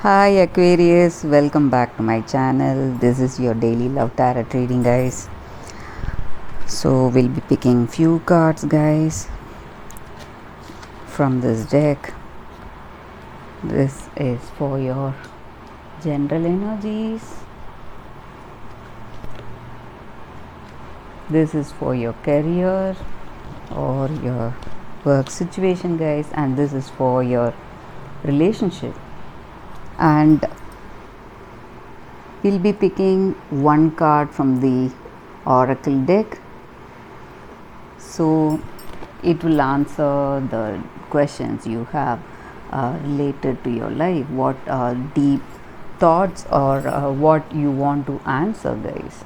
Hi Aquarius, welcome back to my channel. This is your daily love tarot reading, guys. So we'll be picking few cards, guys, from this deck. This is for your general energies. This is for your career or your work situation, guys, and this is for your relationship. And we'll be picking one card from the oracle deck, so it will answer the questions you have related to your life, what deep thoughts or what you want to answer, guys.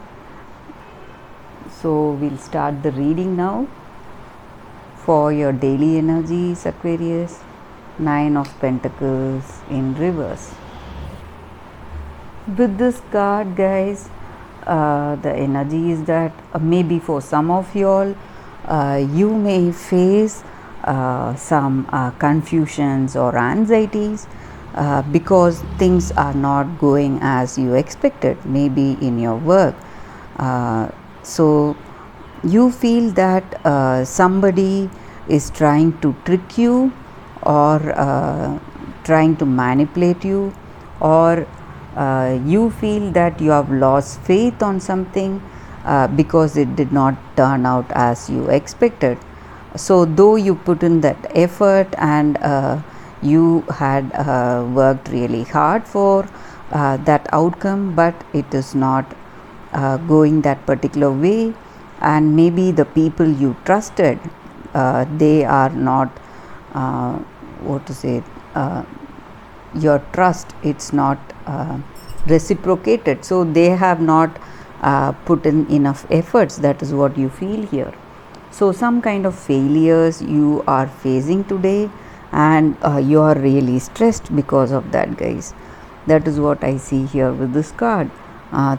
So we'll start the reading now. For your daily energies, Aquarius, 9 of Pentacles in reverse. With this card, guys, the energy is that maybe for some of y'all you may face some confusions or anxieties because things are not going as you expected, maybe in your work. So you feel that somebody is trying to trick you or trying to manipulate you, or you feel that you have lost faith on something because it did not turn out as you expected. So though you put in that effort and you had worked really hard for that outcome, but it is not going that particular way, and maybe the people you trusted, they are not what to say, your trust, it's not reciprocated, so they have not put in enough efforts. That is what you feel here. So some kind of failures you are facing today, and you are really stressed because of that, guys. That is what I see here with this card.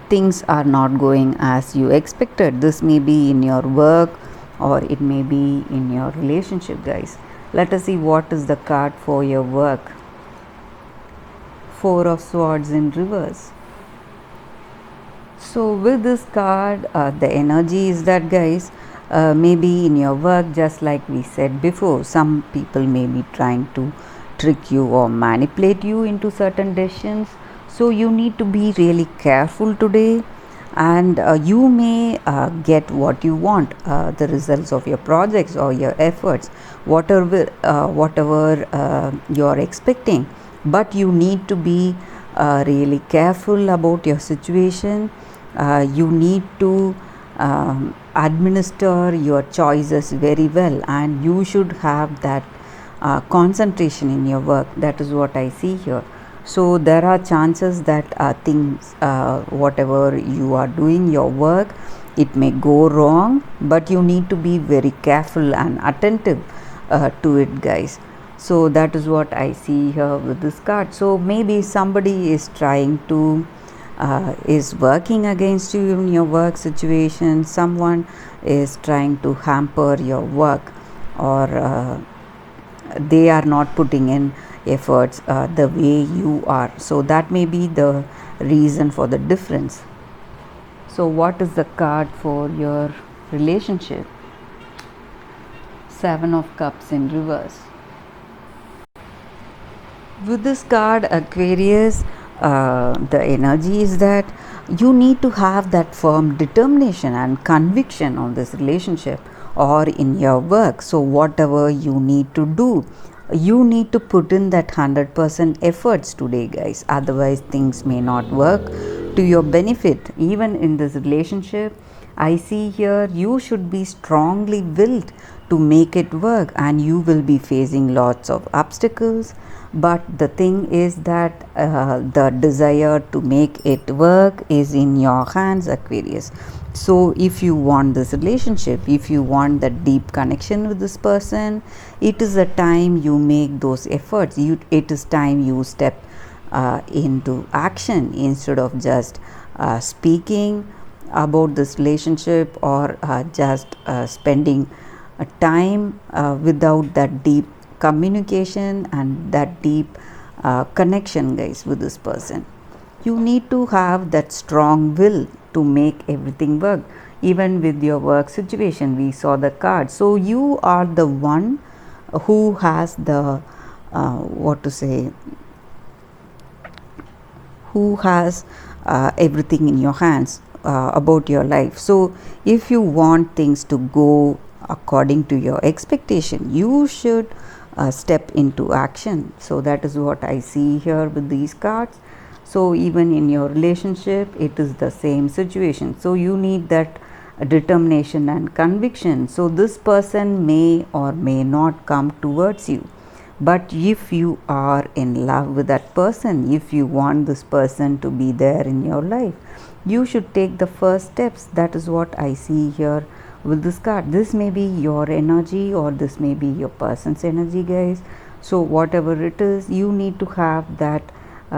Things are not going as you expected. This may be in your work or it may be in your relationship, guys. Let us see what is the card for your work. 4 of Swords in reverse. So with this card, the energy is that, guys, maybe in your work, just like we said before, some people may be trying to trick you or manipulate you into certain decisions. So you need to be really careful today, and you may get what you want, the results of your projects or your efforts, whatever you're expecting. But you need to be really careful about your situation. You need to administer your choices very well, and you should have that concentration in your work. That is what I see here. So there are chances that things, whatever you are doing, your work, it may go wrong, but you need to be very careful and attentive to it, guys. So that is what I see here with this card. So maybe somebody is trying to is working against you in your work situation. Someone is trying to hamper your work, or they are not putting in efforts the way you are. So that may be the reason for the difference. So what is the card for your relationship? 7 of Cups in reverse. With this card, Aquarius, the energy is that you need to have that firm determination and conviction on this relationship or in your work. So whatever you need to do, you need to put in that 100% efforts today, guys. Otherwise things may not work to your benefit. Even in this relationship, I see here you should be strongly willed to make it work, and you will be facing lots of obstacles. But the thing is that the desire to make it work is in your hands, Aquarius. So if you want this relationship, if you want that deep connection with this person, it is a time you make those efforts. It is time you step into action instead of just speaking about this relationship, or just spending time without that deep communication and that deep connection, guys, with this person. You need to have that strong will to make everything work. Even with your work situation, we saw the card. So you are the one who has the what to say, who has everything in your hands about your life. So if you want things to go according to your expectation, you should step into action. So that is what I see here with these cards. So even in your relationship, it is the same situation. So you need that determination and conviction. So this person may or may not come towards you, but if you are in love with that person, if you want this person to be there in your life, you should take the first steps. That is what I see here with this card. This may be your energy or this may be your person's energy, guys. So whatever it is, you need to have that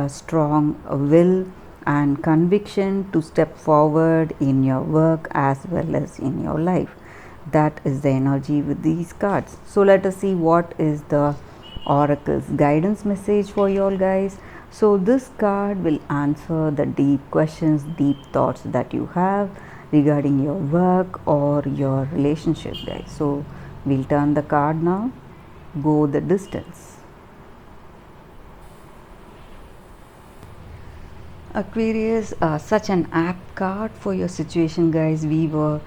strong will and conviction to step forward in your work as well as in your life. That is the energy with these cards. So let us see what is the oracle's guidance message for you all, guys. So this card will answer the deep questions, deep thoughts that you have regarding your work or your relationship, guys. So we'll turn the card now. Go the distance. Aquarius, such an apt card for your situation, guys. We were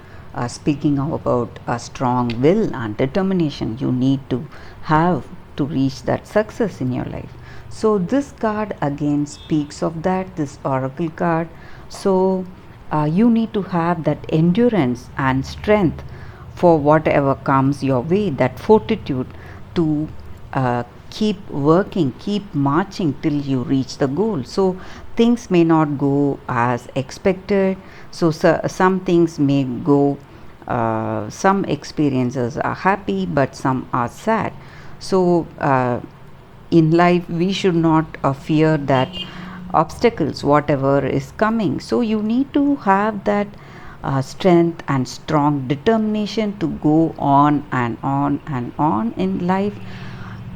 speaking about a strong will and determination you need to have to reach that success in your life. So this card again speaks of that, this oracle card. So you need to have that endurance and strength for whatever comes your way, that fortitude to keep working, keep marching till you reach the goal. So things may not go as expected. So some things may go, some experiences are happy, but some are sad. So in life, we should not fear that obstacles, whatever is coming. So you need to have that strength and strong determination to go on and on and on in life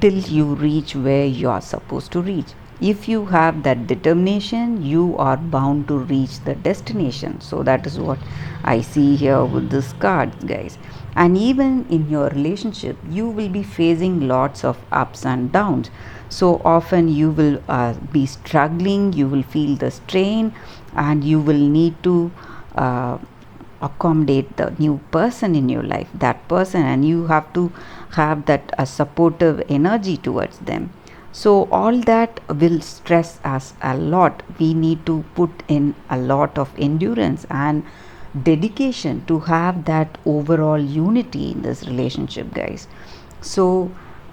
till you reach where you are supposed to reach. If you have that determination, you are bound to reach the destination. So that is what I see here with this card, guys. And even in your relationship, you will be facing lots of ups and downs. So often you will be struggling, you will feel the strain, and you will need to accommodate the new person in your life, that person, and you have to have that supportive energy towards them. So all that will stress us a lot. We need to put in a lot of endurance and dedication to have that overall unity in this relationship, guys. So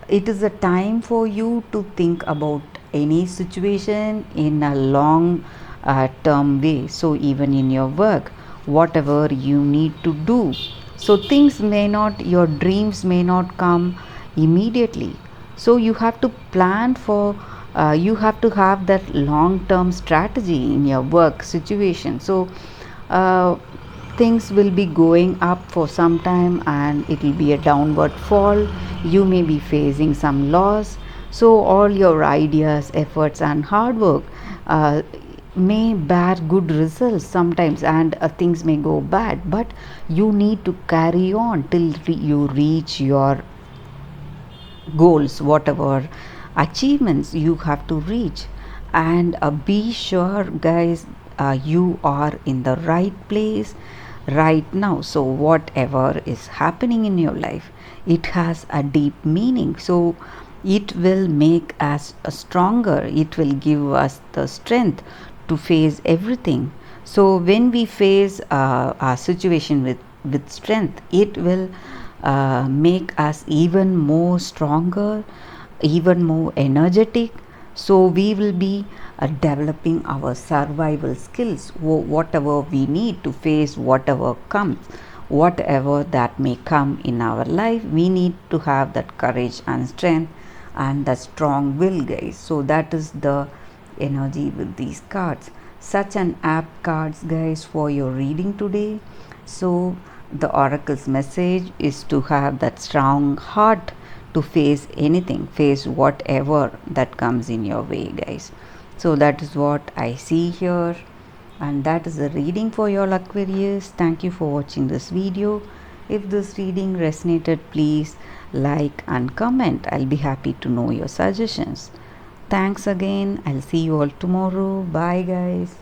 it is a time for you to think about any situation in a long term way. So even in your work, whatever you need to do, so things may not, your dreams may not come immediately. So you have to plan for, you have to have that long term strategy in your work situation. So things will be going up for some time and it will be a downward fall. You may be facing some loss. So all your ideas, efforts and hard work may bear good results sometimes, and things may go bad, but you need to carry on till you reach your goals, whatever achievements you have to reach. And be sure, guys, you are in the right place right now. So whatever is happening in your life, it has a deep meaning. So it will make us stronger, it will give us the strength to face everything. So when we face a situation with strength, it will make us even more stronger, even more energetic. So we will be developing our survival skills, whatever we need to face whatever comes, whatever that may come in our life. We need to have that courage and strength and the strong will, guys. So that is the energy with these cards. Such an apt cards, guys, for your reading today. So the oracle's message is to have that strong heart to face anything, face whatever that comes in your way, guys. So that is what I see here, and that is the reading for your Aquarius. Thank you for watching this video. If this reading resonated, please like and comment. I'll be happy to know your suggestions. Thanks again. I'll see you all tomorrow. Bye, guys.